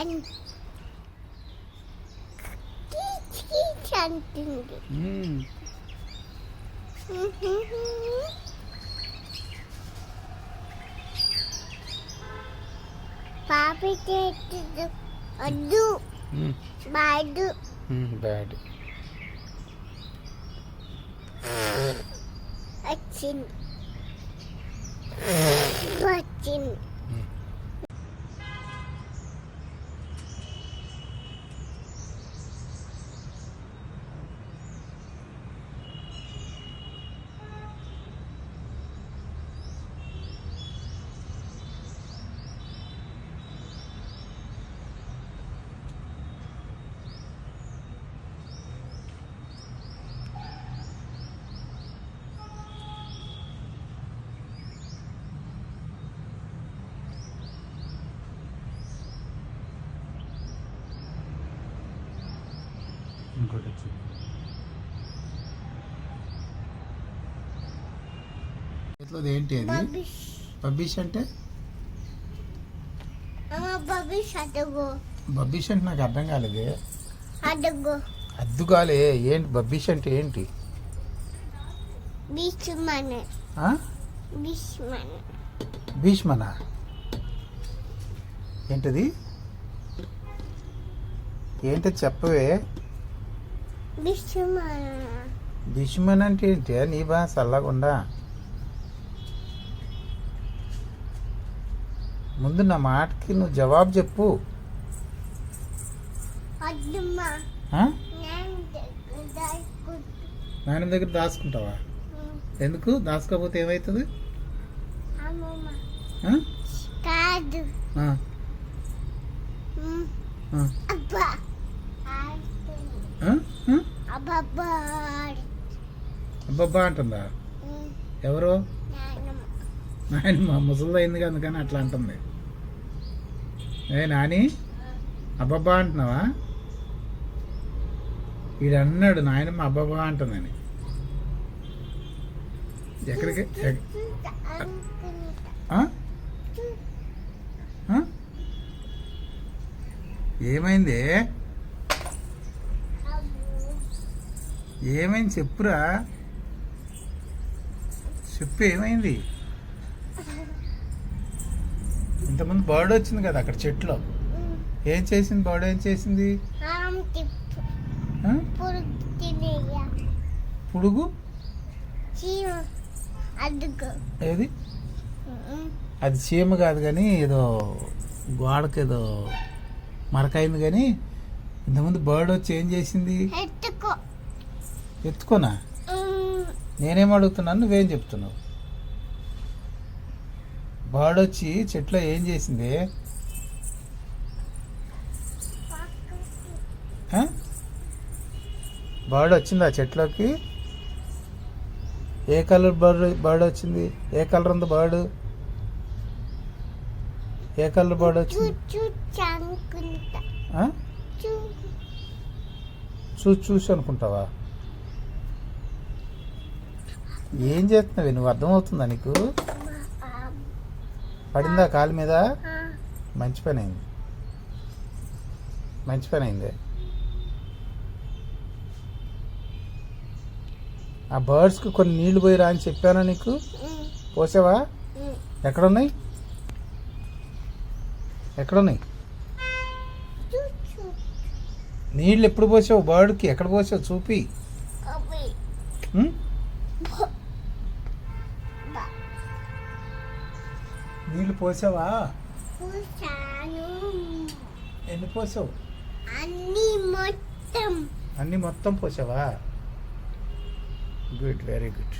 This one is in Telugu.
అంటుంది. పాపి చేతుడు వద్దు, బాడు బ్యాడ్ వచ్చింది వచ్చింది. ఇంకోటి వచ్చింది. చేతిలోది ఏంటి అది? బబిష్ బబ్బీష్ అంటే బబిష్ అడుగు బబ్బీష్ అంటే నాకు అర్థం కాలేదు. అడుగు అద్దుగాలే ఏంటి బబ్బీష్ అంటే ఏంటి? బిష్మన్ ఆ? బిష్మన్ భీష్మనా? ఏంటది? ఏంటది చెప్పవే. బిష్మన్ భీష్మన్ అంటే ఏంటి? నీ బాగా చల్లకుండా ముందు నా మాటకి నువ్వు జవాబు చెప్పు. అద్దమ్మా ఆ? నేను నాయన దగ్గర దాచుకుంటావా? ఎందుకు దాచుకోకపోతే ఏమవుతుంది? అమ్మమ్మ ఆ? కాదు ఆ, ఆ, అబ్బా ఆ? ఆ? అబ్బబ్బా అబ్బబ్బా అంటుందా? ఎవరు? నాయన మా ముసలిది అయింది కదా అందుకని అట్లా అంటుంది. నాని అబ్బబ్బా అంటున్నావా? వీడు అన్నాడు నాయనమ్మ అబ్బబ్బా అంటుందని. ఎక్కడికి ఆ? ఆ? ఏమైంది? ఏమైంది చెప్పురా, చెప్పు ఏమైంది? ఇంతకుముందు బర్డ్ వచ్చింది కదా అక్కడ చెట్లో. ఏం చేసింది బర్డ్? ఏం చేసింది? ఆ? పురుగు అడుగు ఏది? అది చీమ కాదు కానీ ఏదో గోడకి ఏదో మరకైంది. కానీ ఇంతకుముందు బర్డ్ వచ్చి ఏం చేసింది? ఎత్తుకో ఎత్తుకోనా? నేనేం అడుగుతున్నాను, నువ్వేం చెప్తున్నావు? బర్డ్ వచ్చి చెట్లో ఏం చేసింది? బర్డ్ వచ్చిందా చెట్లోకి? ఏ కలర్ బర్డ్ వచ్చింది? ఏ కలర్ ఉంది బర్డ్? ఏ కలర్ బర్డ్ వచ్చింది? ఆ? చూసి అనుకుంటావా? ఏం చేస్తున్నావు నువ్వు? అర్థమవుతుందా నీకు? పడిందా కాలు మీద? మంచి పని అయింది, మంచి పని అయింది. ఆ బర్డ్స్కి కొన్ని నీళ్లు పోయిరా అని చెప్పానా నీకు? పోసావా? ఎక్కడున్నాయి? ఎక్కడున్నాయి నీళ్ళు? ఎప్పుడు పోసావు బర్డ్కి? ఎక్కడ పోసావు చూపి. నీళ్ళు పోసావా? ఎన్ని పోసావు? అన్ని మొత్తం పోసావా? Good, very good.